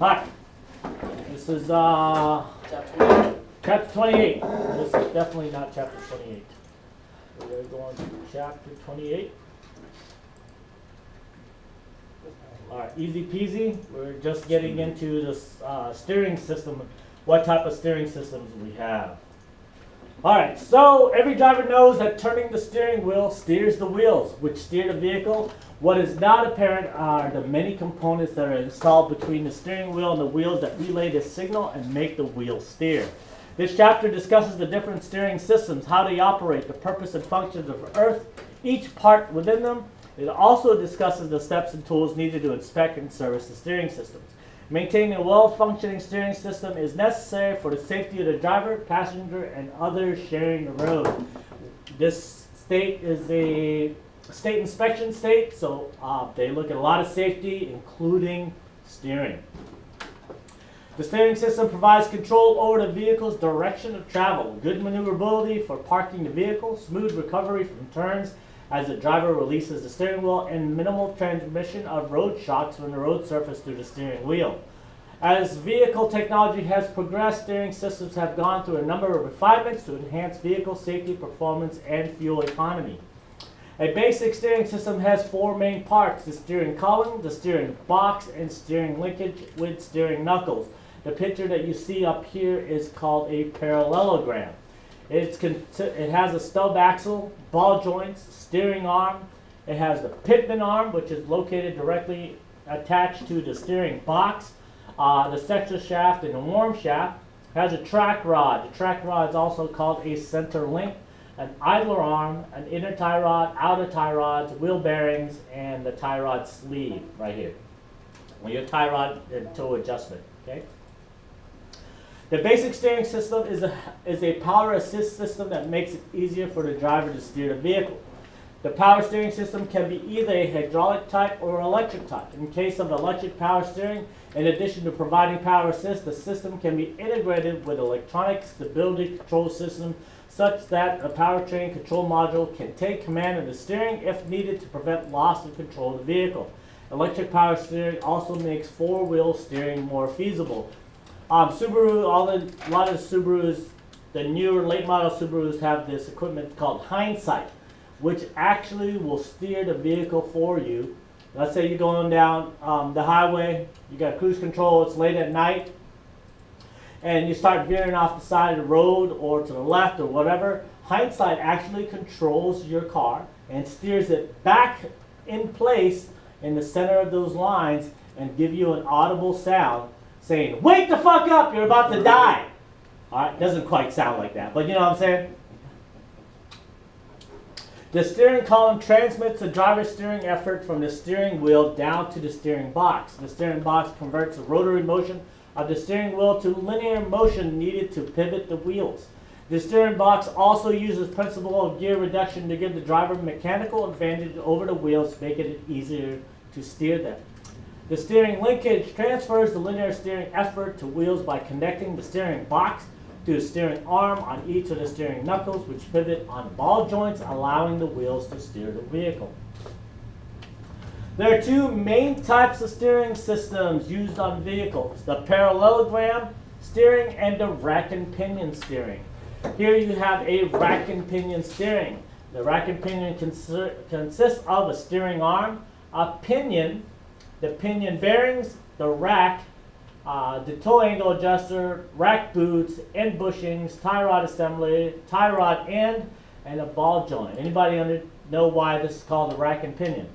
Hi. This is chapter 28. This is definitely not chapter 28. We're going to chapter 28. All right, easy peasy. We're just getting into this steering system. What type of steering systems we have. All right, so every driver knows that turning the steering wheel steers the wheels, which steer the vehicle. What is not apparent are the many components that are installed between the steering wheel and the wheels that relay the signal and make the wheel steer. This chapter discusses the different steering systems, how they operate, the purpose and functions of Earth, each part within them. It also discusses the steps and tools needed to inspect and service the steering systems. Maintaining a well-functioning steering system is necessary for the safety of the driver, passenger, and others sharing the road. This state is a state inspection state, so they look at a lot of safety, including steering. The steering system provides control over the vehicle's direction of travel, good maneuverability for parking the vehicle, smooth recovery from turns as the driver releases the steering wheel, and minimal transmission of road shocks from the road surface through the steering wheel. As vehicle technology has progressed, steering systems have gone through a number of refinements to enhance vehicle safety, performance, and fuel economy. A basic steering system has four main parts: the steering column, the steering box, and steering linkage with steering knuckles. The picture that you see up here is called a parallelogram. It has a stub axle, ball joints, steering arm. It has the Pinion arm, which is located directly attached to the steering box, the sector shaft, and the worm shaft. It has a track rod. The track rod is also called a center link, an idler arm, an inner tie rod, outer tie rods, wheel bearings, and the tie rod sleeve right here. Well, your tie rod and toe adjustment. Okay. The basic steering system is a power assist system that makes it easier for the driver to steer the vehicle. The power steering system can be either a hydraulic type or electric type. In case of electric power steering, in addition to providing power assist, the system can be integrated with electronic stability control system such that a powertrain control module can take command of the steering if needed to prevent loss of control of the vehicle. Electric power steering also makes four-wheel steering more feasible. Subaru, a lot of Subarus, the newer late model Subarus have this equipment called hindsight, which actually will steer the vehicle for you. Let's say you're going down the highway, you got cruise control, it's late at night, and you start veering off the side of the road or to the left or whatever. Hindsight actually controls your car and steers it back in place in the center of those lines and give you an audible sound saying, "Wake the fuck up, you're about to die." All right, doesn't quite sound like that, but you know what I'm saying? The steering column transmits the driver's steering effort from the steering wheel down to the steering box. The steering box converts the rotary motion of the steering wheel to linear motion needed to pivot the wheels. The steering box also uses principle of gear reduction to give the driver mechanical advantage over the wheels, making it easier to steer them. The steering linkage transfers the linear steering effort to wheels by connecting the steering box to the steering arm on each of the steering knuckles, which pivot on ball joints, allowing the wheels to steer the vehicle. There are two main types of steering systems used on vehicles: the parallelogram steering and the rack and pinion steering. Here you have a rack and pinion steering. The rack and pinion consists of a steering arm, a pinion, the pinion bearings, the rack, the toe angle adjuster, rack boots, end bushings, tie rod assembly, tie rod end, and a ball joint. Anybody know why this is called a rack and pinion?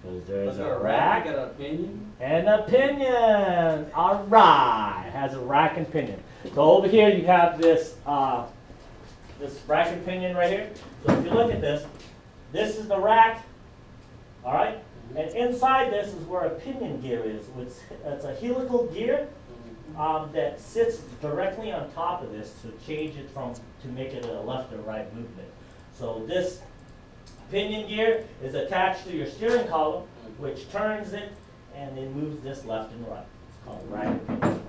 Because there's a rack and a pinion. And a pinion. All right, has a rack and pinion. So over here you have this this rack and pinion right here. So if you look at this, this is the rack. All right. And inside this is where a pinion gear is. It's a helical gear that sits directly on top of this to change it to make it a left or right movement. So this pinion gear is attached to your steering column, which turns it and then moves this left and right. It's called rack and pinion.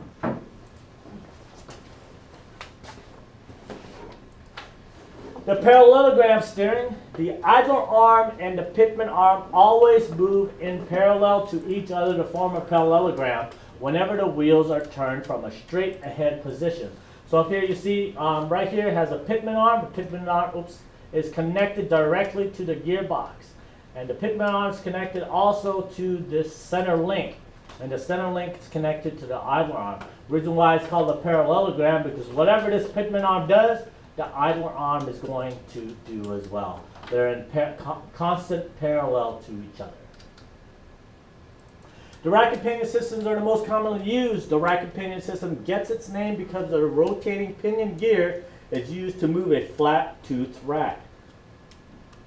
The parallelogram steering The idler arm and the pitman arm always move in parallel to each other to form a parallelogram whenever the wheels are turned from a straight ahead position. So up here you see right here it has a pitman arm. The pitman arm is connected directly to the gearbox. And the pitman arm is connected also to this center link. And the center link is connected to the idler arm. The reason why it's called a parallelogram, because whatever this pitman arm does, the idler arm is going to do as well. They're in constant parallel to each other. The racket pinion systems are the most commonly used. The racket pinion system gets its name because the rotating pinion gear is used to move a flat tooth rack.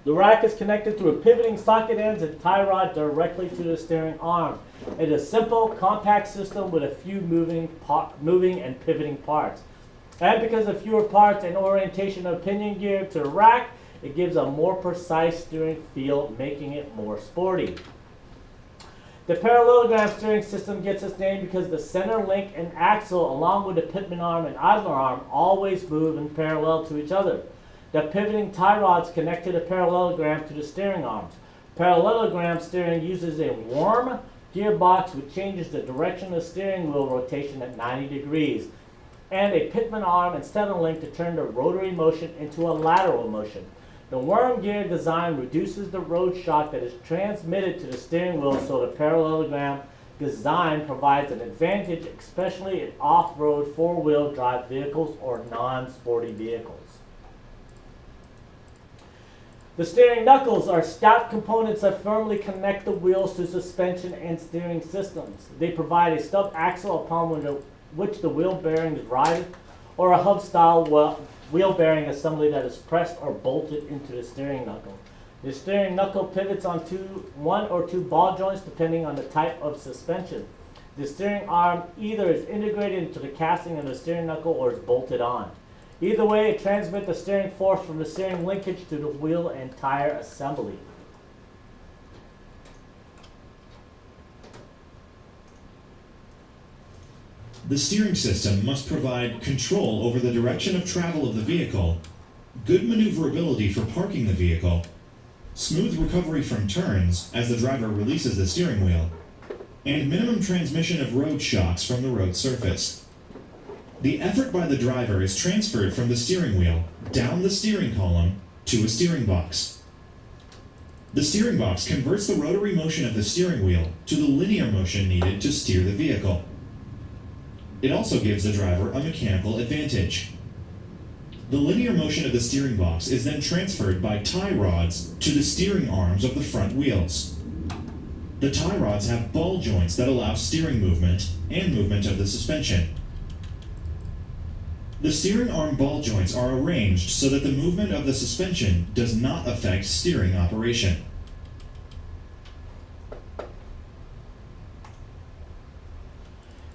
The rack is connected through pivoting socket ends and tie rod directly to the steering arm. It is a simple, compact system with a few moving and pivoting parts. And because of fewer parts and orientation of pinion gear to the rack, it gives a more precise steering feel, making it more sporty. The parallelogram steering system gets its name because the center link and axle, along with the pitman arm and idler arm, always move in parallel to each other. The pivoting tie rods connect to the parallelogram to the steering arms. Parallelogram steering uses a worm gearbox which changes the direction of the steering wheel rotation at 90 degrees, and a pitman arm and center link to turn the rotary motion into a lateral motion. The worm gear design reduces the road shock that is transmitted to the steering wheel, so the parallelogram design provides an advantage, especially in off-road four-wheel drive vehicles or non-sporty vehicles. The steering knuckles are stout components that firmly connect the wheels to suspension and steering systems. They provide a stub axle upon which the wheel bearing is riveted, or a hub-style wheel bearing assembly that is pressed or bolted into the steering knuckle. The steering knuckle pivots on one or two ball joints depending on the type of suspension. The steering arm either is integrated into the casting of the steering knuckle or is bolted on. Either way, it transmits the steering force from the steering linkage to the wheel and tire assembly. The steering system must provide control over the direction of travel of the vehicle, good maneuverability for parking the vehicle, smooth recovery from turns as the driver releases the steering wheel, and minimum transmission of road shocks from the road surface. The effort by the driver is transferred from the steering wheel down the steering column to a steering box. The steering box converts the rotary motion of the steering wheel to the linear motion needed to steer the vehicle. It also gives the driver a mechanical advantage. The linear motion of the steering box is then transferred by tie rods to the steering arms of the front wheels. The tie rods have ball joints that allow steering movement and movement of the suspension. The steering arm ball joints are arranged so that the movement of the suspension does not affect steering operation.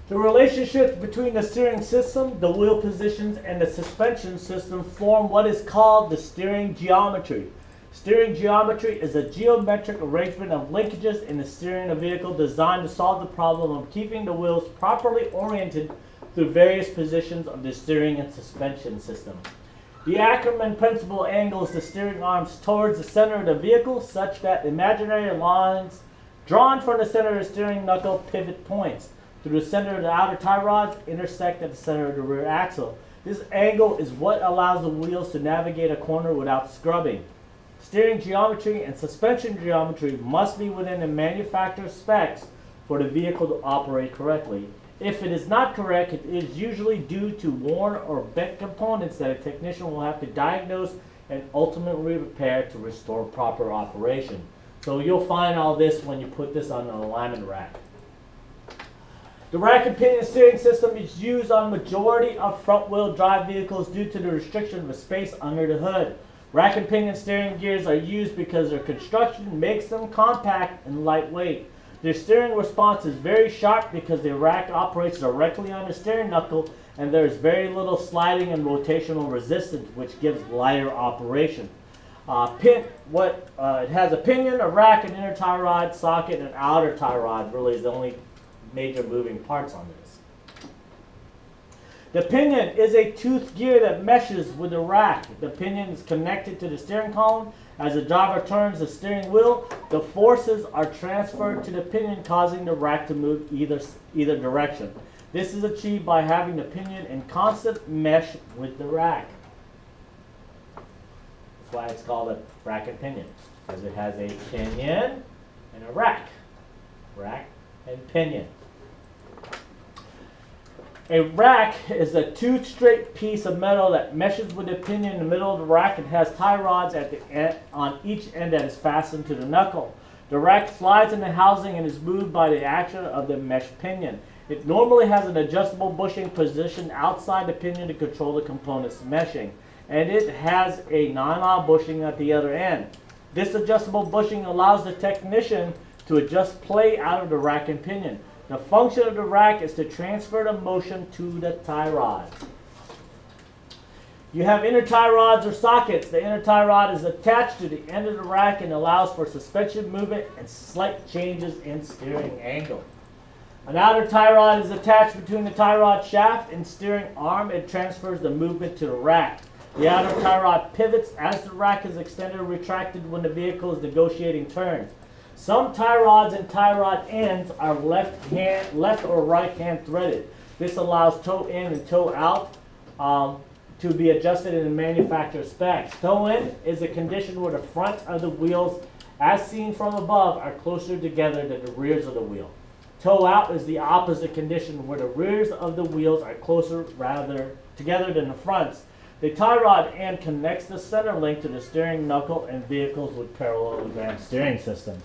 The relationships between the steering system, the wheel positions, and the suspension system form what is called the steering geometry. Steering geometry is a geometric arrangement of linkages in the steering of a vehicle designed to solve the problem of keeping the wheels properly oriented through various positions of the steering and suspension system. The Ackerman principle angles the steering arms towards the center of the vehicle such that imaginary lines drawn from the center of the steering knuckle pivot points through the center of the outer tie rods intersect at the center of the rear axle. This angle is what allows the wheels to navigate a corner without scrubbing. Steering geometry and suspension geometry must be within the manufacturer's specs for the vehicle to operate correctly. If it is not correct, it is usually due to worn or bent components that a technician will have to diagnose and ultimately repair to restore proper operation. So you'll find all this when you put this on an alignment rack. The racket pinion steering system is used on majority of front-wheel drive vehicles due to the restriction of space under the hood. Racket pinion steering gears are used because their construction makes them compact and lightweight. Their steering response is very sharp because the rack operates directly on the steering knuckle and there is very little sliding and rotational resistance, which gives lighter operation. It has a pinion, a rack, an inner tie rod, socket, and an outer tie rod really is the only major moving parts on this. The pinion is a tooth gear that meshes with the rack. The pinion is connected to the steering column As the driver turns the steering wheel, the forces are transferred to the pinion, causing the rack to move either direction. This is achieved by having the pinion in constant mesh with the rack. That's why it's called a rack and pinion, because it has a pinion and a rack. Rack and pinion. A rack is a toothed straight piece of metal that meshes with the pinion in the middle of the rack and has tie rods at the end, on each end that is fastened to the knuckle. The rack slides in the housing and is moved by the action of the mesh pinion. It normally has an adjustable bushing positioned outside the pinion to control the component's meshing, and it has a 9-aught bushing at the other end. This adjustable bushing allows the technician to adjust play out of the rack and pinion. The function of the rack is to transfer the motion to the tie rods. You have inner tie rods or sockets. The inner tie rod is attached to the end of the rack and allows for suspension movement and slight changes in steering angle. An outer tie rod is attached between the tie rod shaft and steering arm. It transfers the movement to the rack. The outer tie rod pivots as the rack is extended or retracted when the vehicle is negotiating turns. Some tie rods and tie rod ends are left or right hand threaded. This allows toe in and toe out to be adjusted in the manufacturer's specs. Toe in is a condition where the front of the wheels, as seen from above, are closer together than the rears of the wheel. Toe out is the opposite condition where the rears of the wheels are closer rather together than the fronts. The tie rod end connects the center link to the steering knuckle in vehicles with parallelogram steering systems.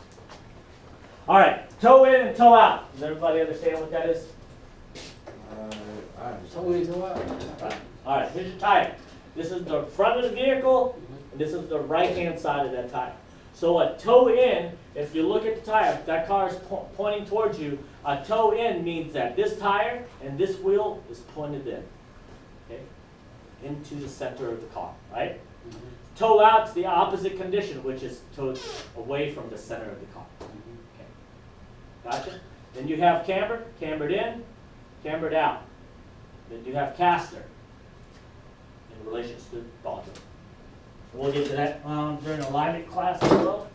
All right, toe in and toe out. Does everybody understand what that is? Toe in, toe out. All right, here's your tire. This is the front of the vehicle, and this is the right-hand side of that tire. So a toe in, if you look at the tire, if that car is pointing towards you, a toe in means that this tire and this wheel is pointed in, okay, into the center of the car, right? Mm-hmm. Toe out is the opposite condition, which is towed away from the center of the car. Gotcha? Then you have camber, cambered in, cambered out. Then you have caster in relation to ball joint. We'll get to that during the alignment class as well.